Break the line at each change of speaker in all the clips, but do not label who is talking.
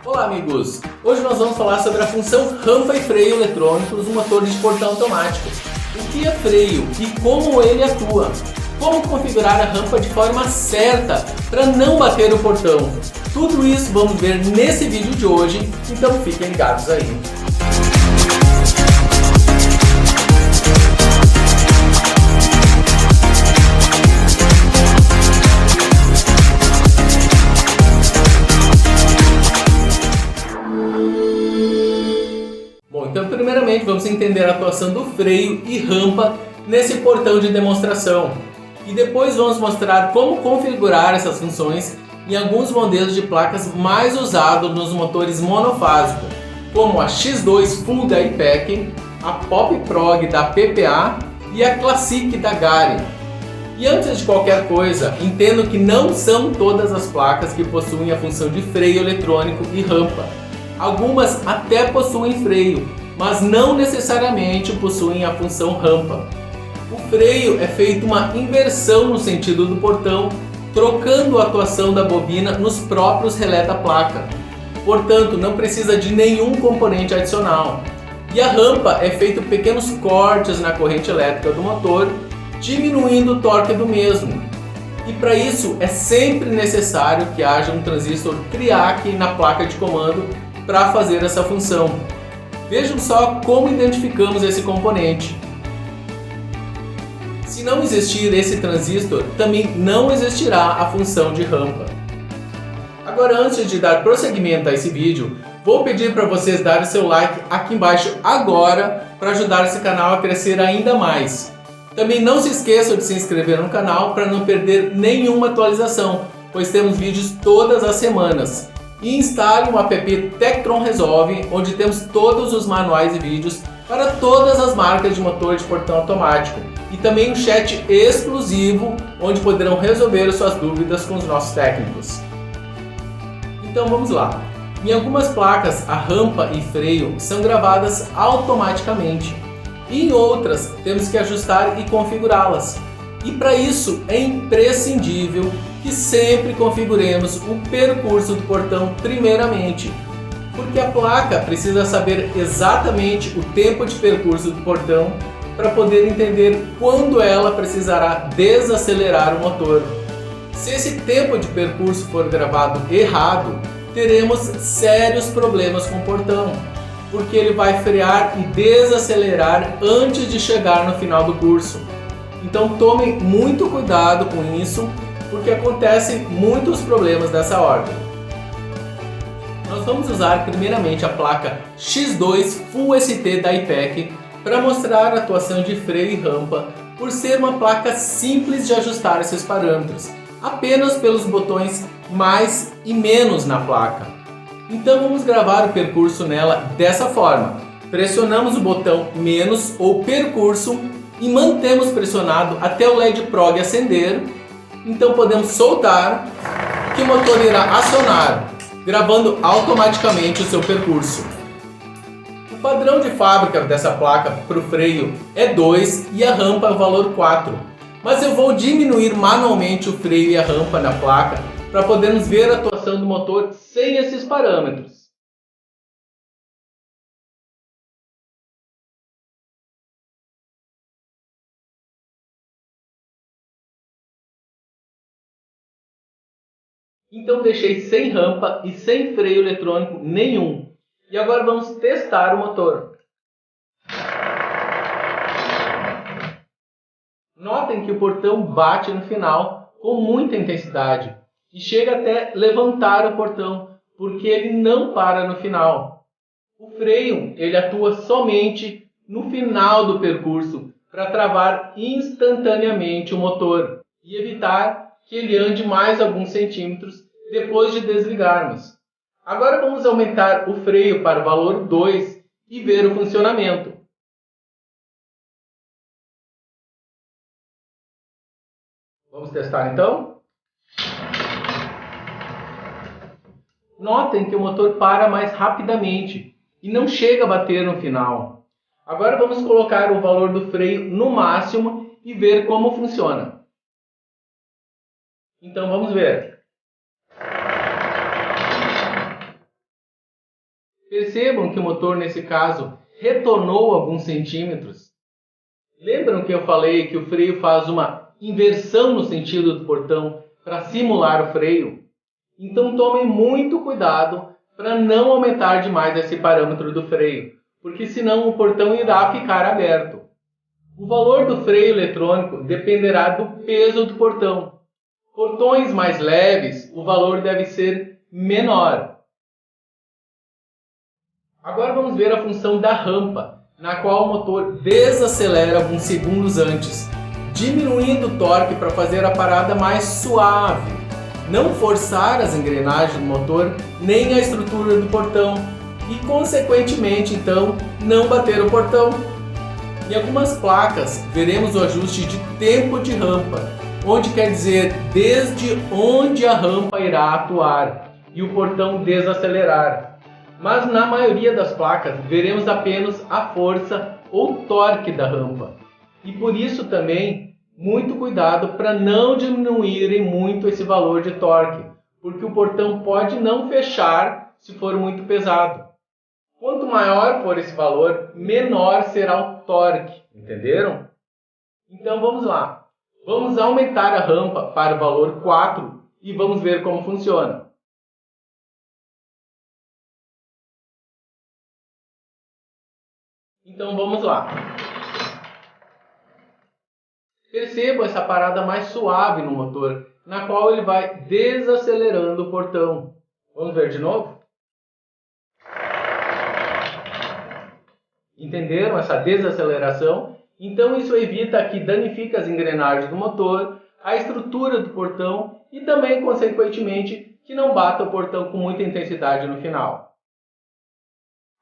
Olá amigos! Hoje nós vamos falar sobre a função rampa e freio eletrônicos do motor de portão automático. O que é freio e como ele atua? Como configurar a rampa de forma certa para não bater no portão? Tudo isso vamos ver nesse vídeo de hoje, então fiquem ligados aí. Então, primeiramente, vamos entender a atuação do freio e rampa nesse portão de demonstração. E depois vamos mostrar como configurar essas funções em alguns modelos de placas mais usados nos motores monofásicos, como a X2 Full da IPEC, a Pop Prog da PPA e a Classic da Gare. E antes de qualquer coisa, entendo que não são todas as placas que possuem a função de freio eletrônico e rampa. Algumas até possuem freio, mas não necessariamente possuem a função rampa. O freio é feito uma inversão no sentido do portão, trocando a atuação da bobina nos próprios relés da placa. Portanto, não precisa de nenhum componente adicional. E a rampa é feito pequenos cortes na corrente elétrica do motor, diminuindo o torque do mesmo. E para isso é sempre necessário que haja um transistor TRIAC na placa de comando para fazer essa função. Vejam só como identificamos esse componente. Se não existir esse transistor, também não existirá a função de rampa. Agora, antes de dar prosseguimento a esse vídeo, vou pedir para vocês darem seu like aqui embaixo agora para ajudar esse canal a crescer ainda mais. Também não se esqueçam de se inscrever no canal para não perder nenhuma atualização, pois temos vídeos todas as semanas. E instale o app Tektron Resolve, onde temos todos os manuais e vídeos para todas as marcas de motor de portão automático. E também um chat exclusivo, onde poderão resolver suas dúvidas com os nossos técnicos. Então vamos lá. Em algumas placas, a rampa e freio são gravadas automaticamente. E em outras, temos que ajustar e configurá-las. E para isso é imprescindível que sempre configuremos o percurso do portão primeiramente, porque a placa precisa saber exatamente o tempo de percurso do portão para poder entender quando ela precisará desacelerar o motor. Se esse tempo de percurso for gravado errado, teremos sérios problemas com o portão, porque ele vai frear e desacelerar antes de chegar no final do curso. Então tomem muito cuidado com isso, porque acontecem muitos problemas dessa ordem. Nós vamos usar primeiramente a placa X2 Full ST da IPEC para mostrar a atuação de freio e rampa, por ser uma placa simples de ajustar esses parâmetros, apenas pelos botões mais e menos na placa. Então vamos gravar o percurso nela dessa forma. Pressionamos o botão menos ou percurso e mantemos pressionado até o LED Prog acender. Então podemos soltar, que o motor irá acionar, gravando automaticamente o seu percurso. O padrão de fábrica dessa placa para o freio é 2 e a rampa é o valor 4. Mas eu vou diminuir manualmente o freio e a rampa na placa para podermos ver a atuação do motor sem esses parâmetros. Então deixei sem rampa e sem freio eletrônico nenhum. E agora vamos testar o motor. Notem que o portão bate no final com muita intensidade e chega até levantar o portão, porque ele não para no final. O freio ele atua somente no final do percurso para travar instantaneamente o motor e evitar que ele ande mais alguns centímetros depois de desligarmos. Agora vamos aumentar o freio para o valor 2 e ver o funcionamento. Vamos testar então? Notem que o motor para mais rapidamente e não chega a bater no final. Agora vamos colocar o valor do freio no máximo e ver como funciona. Então vamos ver. Percebam que o motor, nesse caso, retornou alguns centímetros. Lembram que eu falei que o freio faz uma inversão no sentido do portão para simular o freio? Então tomem muito cuidado para não aumentar demais esse parâmetro do freio, porque senão o portão irá ficar aberto. O valor do freio eletrônico dependerá do peso do portão. Portões mais leves, o valor deve ser menor. Agora vamos ver a função da rampa, na qual o motor desacelera alguns segundos antes, diminuindo o torque para fazer a parada mais suave, não forçar as engrenagens do motor nem a estrutura do portão e, consequentemente, então, não bater o portão. Em algumas placas veremos o ajuste de tempo de rampa, onde quer dizer desde onde a rampa irá atuar e o portão desacelerar. Mas na maioria das placas veremos apenas a força ou torque da rampa. E por isso também, muito cuidado para não diminuírem muito esse valor de torque, porque o portão pode não fechar se for muito pesado. Quanto maior for esse valor, menor será o torque, entenderam? Então vamos lá. Vamos aumentar a rampa para o valor 4 e vamos ver como funciona. Então vamos lá. Percebam essa parada mais suave no motor, na qual ele vai desacelerando o portão. Vamos ver de novo? Entenderam essa desaceleração? Então isso evita que danifique as engrenagens do motor, a estrutura do portão e também, consequentemente, que não bata o portão com muita intensidade no final.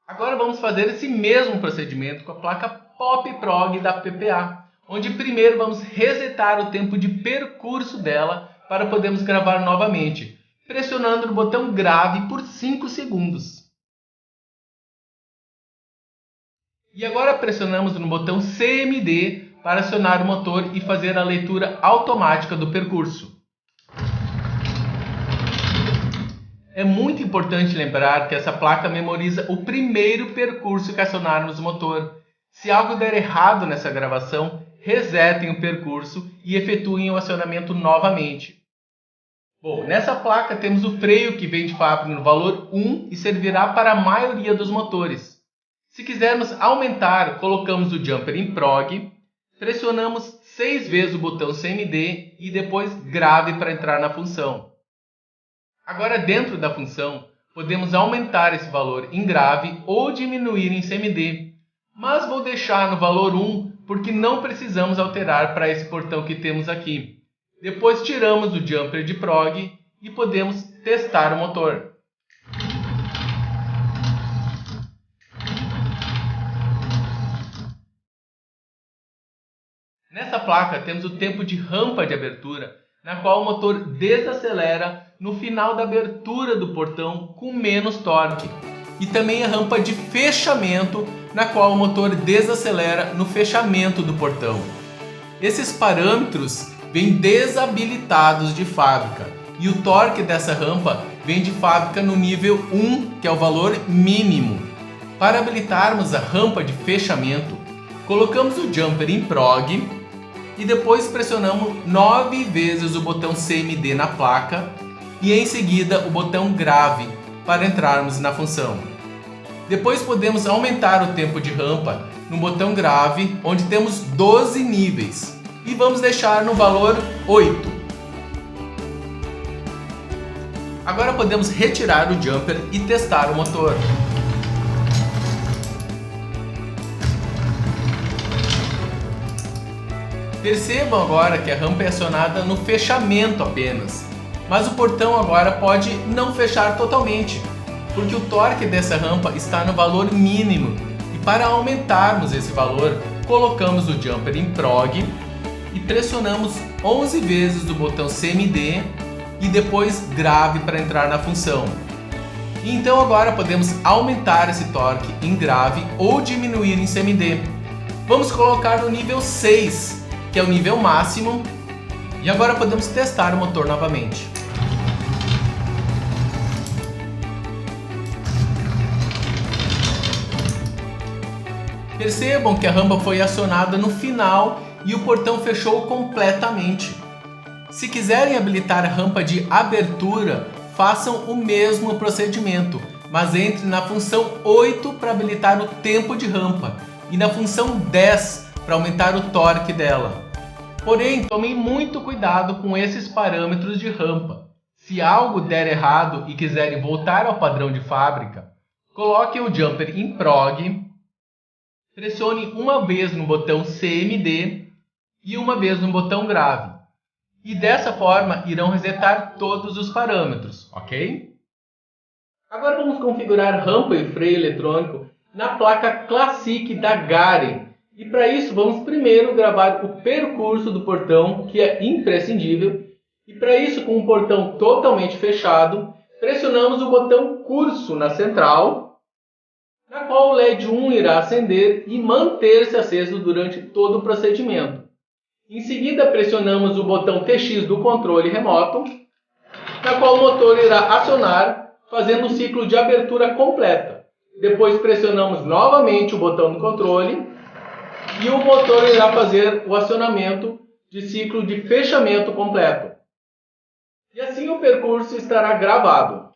Agora vamos fazer esse mesmo procedimento com a placa Pop Prog da PPA, onde primeiro vamos resetar o tempo de percurso dela para podermos gravar novamente, pressionando no botão grave por 5 segundos. E agora pressionamos no botão CMD para acionar o motor e fazer a leitura automática do percurso. É muito importante lembrar que essa placa memoriza o primeiro percurso que acionarmos o motor. Se algo der errado nessa gravação, resetem o percurso e efetuem o acionamento novamente. Bom, nessa placa temos o freio que vem de fábrica no valor 1 e servirá para a maioria dos motores. Se quisermos aumentar, colocamos o jumper em prog, pressionamos 6 vezes o botão CMD e depois grave para entrar na função. Agora, dentro da função, podemos aumentar esse valor em grave ou diminuir em CMD, mas vou deixar no valor 1 porque não precisamos alterar para esse portão que temos aqui. Depois tiramos o jumper de prog e podemos testar o motor. Nessa placa temos o tempo de rampa de abertura, na qual o motor desacelera no final da abertura do portão com menos torque. E também a rampa de fechamento, na qual o motor desacelera no fechamento do portão. Esses parâmetros vêm desabilitados de fábrica e o torque dessa rampa vem de fábrica no nível 1, que é o valor mínimo. Para habilitarmos a rampa de fechamento, colocamos o jumper em prog e depois pressionamos 9 vezes o botão CMD na placa e em seguida o botão grave para entrarmos na função. Depois podemos aumentar o tempo de rampa no botão grave, onde temos 12 níveis, e vamos deixar no valor 8. Agora podemos retirar o jumper e testar o motor. Percebam agora que a rampa é acionada no fechamento apenas, mas o portão agora pode não fechar totalmente, porque o torque dessa rampa está no valor mínimo e para aumentarmos esse valor, colocamos o jumper em prog e pressionamos 11 vezes o botão CMD e depois grave para entrar na função. E então agora podemos aumentar esse torque em grave ou diminuir em CMD. Vamos colocar no nível 6, que é o nível máximo, e agora podemos testar o motor novamente. Percebam que a rampa foi acionada no final e o portão fechou completamente. Se quiserem habilitar a rampa de abertura, façam o mesmo procedimento, mas entre na função 8 para habilitar o tempo de rampa e na função 10 para aumentar o torque dela. Porém, tomem muito cuidado com esses parâmetros de rampa. Se algo der errado e quiserem voltar ao padrão de fábrica, coloquem o jumper em prog, pressione uma vez no botão CMD e uma vez no botão grave. E dessa forma irão resetar todos os parâmetros, ok? Agora vamos configurar rampa e freio eletrônico na placa Classic da Garen. E para isso vamos primeiro gravar o percurso do portão, que é imprescindível. E para isso, com o portão totalmente fechado, pressionamos o botão curso na central, na qual o LED 1 irá acender e manter-se aceso durante todo o procedimento. Em seguida, pressionamos o botão TX do controle remoto, na qual o motor irá acionar, fazendo o ciclo de abertura completa. Depois pressionamos novamente o botão do controle e o motor irá fazer o acionamento de ciclo de fechamento completo. E assim o percurso estará gravado.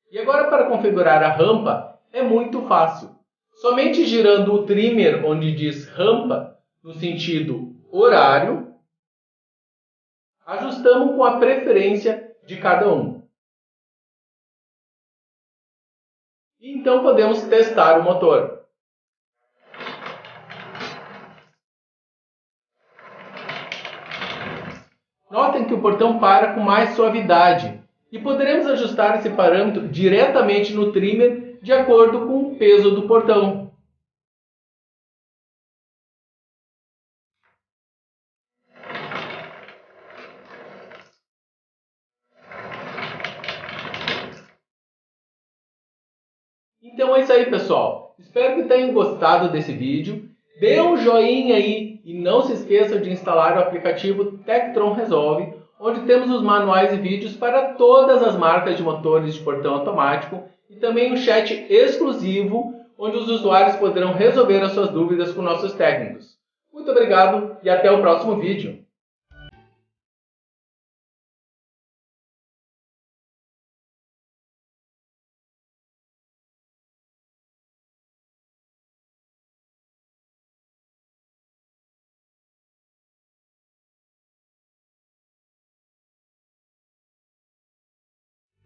E agora, para configurar a rampa é muito fácil. Somente girando o trimmer onde diz rampa no sentido horário, ajustamos com a preferência de cada um. E então podemos testar o motor. Notem que o portão para com mais suavidade e poderemos ajustar esse parâmetro diretamente no trimmer de acordo com o peso do portão. Então é isso aí, pessoal. Espero que tenham gostado desse vídeo. Dê um joinha aí e não se esqueçam de instalar o aplicativo Tektron Resolve, onde temos os manuais e vídeos para todas as marcas de motores de portão automático e também um chat exclusivo, onde os usuários poderão resolver as suas dúvidas com nossos técnicos. Muito obrigado e até o próximo vídeo.